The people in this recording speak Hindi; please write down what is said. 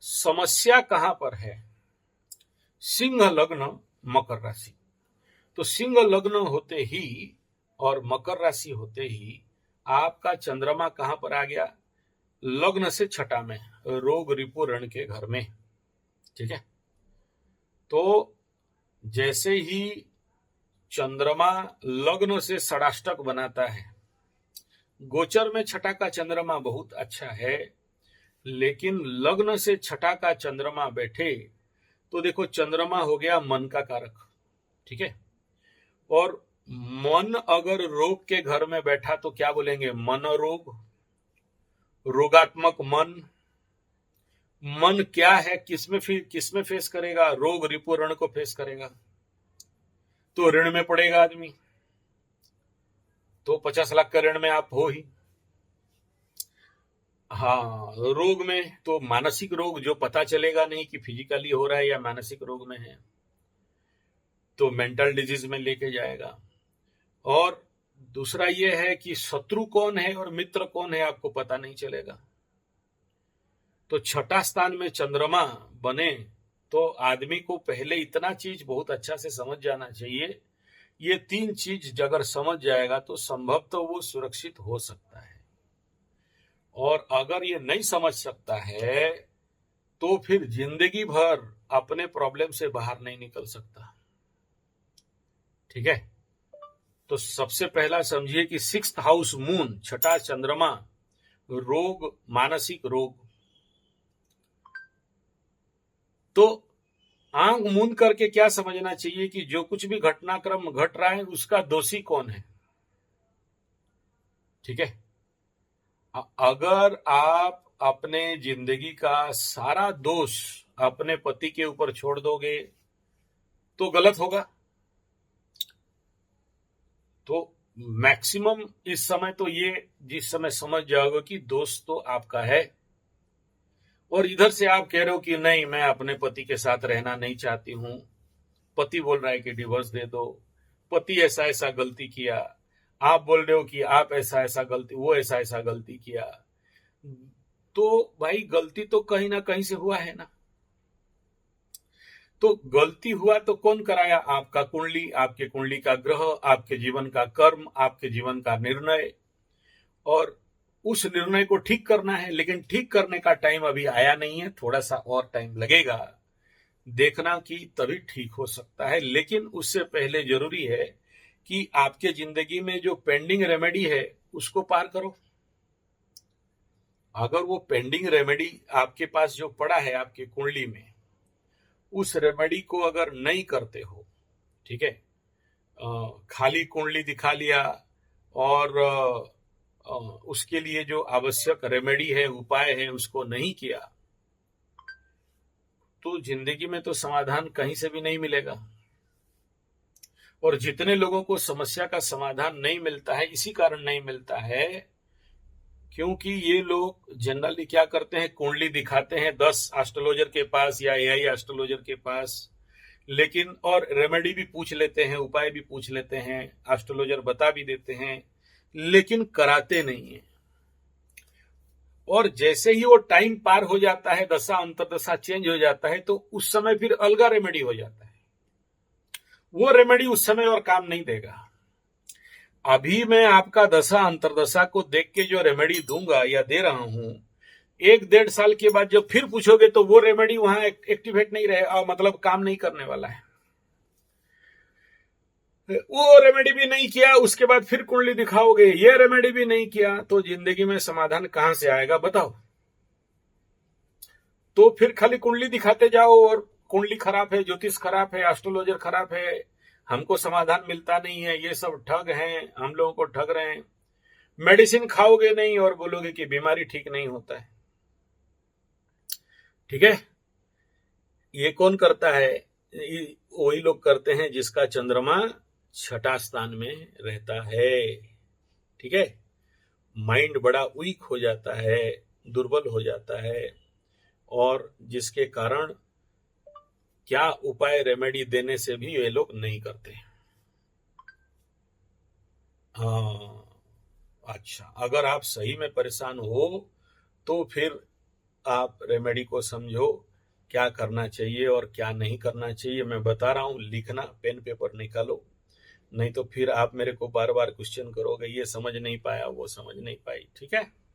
समस्या कहां पर है? सिंह लग्न, मकर राशि। तो सिंह लग्न होते ही और मकर राशि होते ही आपका चंद्रमा कहां पर आ गया? लग्न से छठा में, रोग रिपु ऋण के घर में। ठीक है, तो जैसे ही चंद्रमा लग्न से षडाष्टक बनाता है, गोचर में छठा का चंद्रमा बहुत अच्छा है, लेकिन लग्न से छठा का चंद्रमा बैठे तो देखो चंद्रमा हो गया मन का कारक। ठीक है, और मन अगर रोग के घर में बैठा तो क्या बोलेंगे? मन रोग, रोगात्मक मन। मन क्या है, किसमें फेस करेगा? रोग रिपु ऋण को फेस करेगा, तो ऋण में पड़ेगा आदमी, तो 50 लाख का ऋण में आप हो ही। हाँ, रोग में तो मानसिक रोग जो पता चलेगा नहीं कि फिजिकली हो रहा है या मानसिक रोग में है, तो मेंटल डिजीज में लेके जाएगा। और दूसरा यह है कि शत्रु कौन है और मित्र कौन है आपको पता नहीं चलेगा। तो छठा स्थान में चंद्रमा बने तो आदमी को पहले इतना चीज बहुत अच्छा से समझ जाना चाहिए, ये 3 चीज अगर समझ जाएगा तो संभव तो वो सुरक्षित हो सकता है। और अगर ये नहीं समझ सकता है तो फिर जिंदगी भर अपने प्रॉब्लम से बाहर नहीं निकल सकता। ठीक है, तो सबसे पहला समझिए कि 6th हाउस मून, छठा चंद्रमा, रोग, मानसिक रोग। तो आंख मूंद करके क्या समझना चाहिए कि जो कुछ भी घटनाक्रम घट रहा है उसका दोषी कौन है। ठीक है, अगर आप अपने जिंदगी का सारा दोष अपने पति के ऊपर छोड़ दोगे तो गलत होगा। तो मैक्सिमम इस समय तो ये जिस समय समझ जाओगे कि दोष तो आपका है, और इधर से आप कह रहे हो कि नहीं मैं अपने पति के साथ रहना नहीं चाहती हूं, पति बोल रहा है कि डिवोर्स दे दो, पति ऐसा ऐसा गलती किया, आप बोल रहे हो कि आप ऐसा ऐसा गलती, वो ऐसा ऐसा गलती किया, तो भाई गलती तो कहीं ना कहीं से हुआ है ना। तो गलती हुआ तो कौन कराया? आपका कुंडली, आपके कुंडली का ग्रह, आपके जीवन का कर्म, आपके जीवन का निर्णय, और उस निर्णय को ठीक करना है। लेकिन ठीक करने का टाइम अभी आया नहीं है, थोड़ा सा और टाइम लगेगा, देखना कि तभी ठीक हो सकता है। लेकिन उससे पहले जरूरी है कि आपके जिंदगी में जो पेंडिंग रेमेडी है उसको पार करो। अगर वो पेंडिंग रेमेडी आपके पास जो पड़ा है आपके कुंडली में, उस रेमेडी को अगर नहीं करते हो, ठीक है, खाली कुंडली दिखा लिया और उसके लिए जो आवश्यक रेमेडी है, उपाय है, उसको नहीं किया, तो जिंदगी में तो समाधान कहीं से भी नहीं मिलेगा। और जितने लोगों को समस्या का समाधान नहीं मिलता है, इसी कारण नहीं मिलता है क्योंकि ये लोग जनरली क्या करते हैं, कुंडली दिखाते हैं 10 एस्ट्रोलॉजर के पास या एआई एस्ट्रोलॉजर के पास, लेकिन और रेमेडी भी पूछ लेते हैं, उपाय भी पूछ लेते हैं, एस्ट्रोलॉजर बता भी देते हैं, लेकिन कराते नहीं है। और जैसे ही वो टाइम पार हो जाता है, दशा अंतरदशा चेंज हो जाता है, तो उस समय फिर अलगा रेमेडी हो जाता है। वो रेमेडी उस समय और काम नहीं देगा। अभी मैं आपका दशा अंतरदशा को देख के जो रेमेडी दूंगा या दे रहा हूं, 1-1.5 साल के बाद जब फिर पूछोगे तो वो रेमेडी वहां एक्टिवेट नहीं रहे, मतलब काम नहीं करने वाला है। वो रेमेडी भी नहीं किया, उसके बाद फिर कुंडली दिखाओगे, ये रेमेडी भी नहीं किया, तो जिंदगी में समाधान कहां से आएगा बताओ? तो फिर खाली कुंडली दिखाते जाओ और कुंडली खराब है, ज्योतिष खराब है, एस्ट्रोलॉजर खराब है, हमको समाधान मिलता नहीं है, ये सब ठग हैं, हम लोगों को ठग रहे हैं। मेडिसिन खाओगे नहीं और बोलोगे कि बीमारी ठीक नहीं होता है। ठीक है, ये कौन करता है? वही लोग करते हैं जिसका चंद्रमा छठा स्थान में रहता है। ठीक है, माइंड बड़ा वीक हो जाता है, दुर्बल हो जाता है, और जिसके कारण क्या उपाय रेमेडी देने से भी ये लोग नहीं करते। हाँ, अच्छा, अगर आप सही में परेशान हो तो फिर आप रेमेडी को समझो, क्या करना चाहिए और क्या नहीं करना चाहिए। मैं बता रहा हूं, लिखना, पेन पेपर निकालो, नहीं तो फिर आप मेरे को बार बार क्वेश्चन करोगे, ये समझ नहीं पाया, वो समझ नहीं पाई। ठीक है।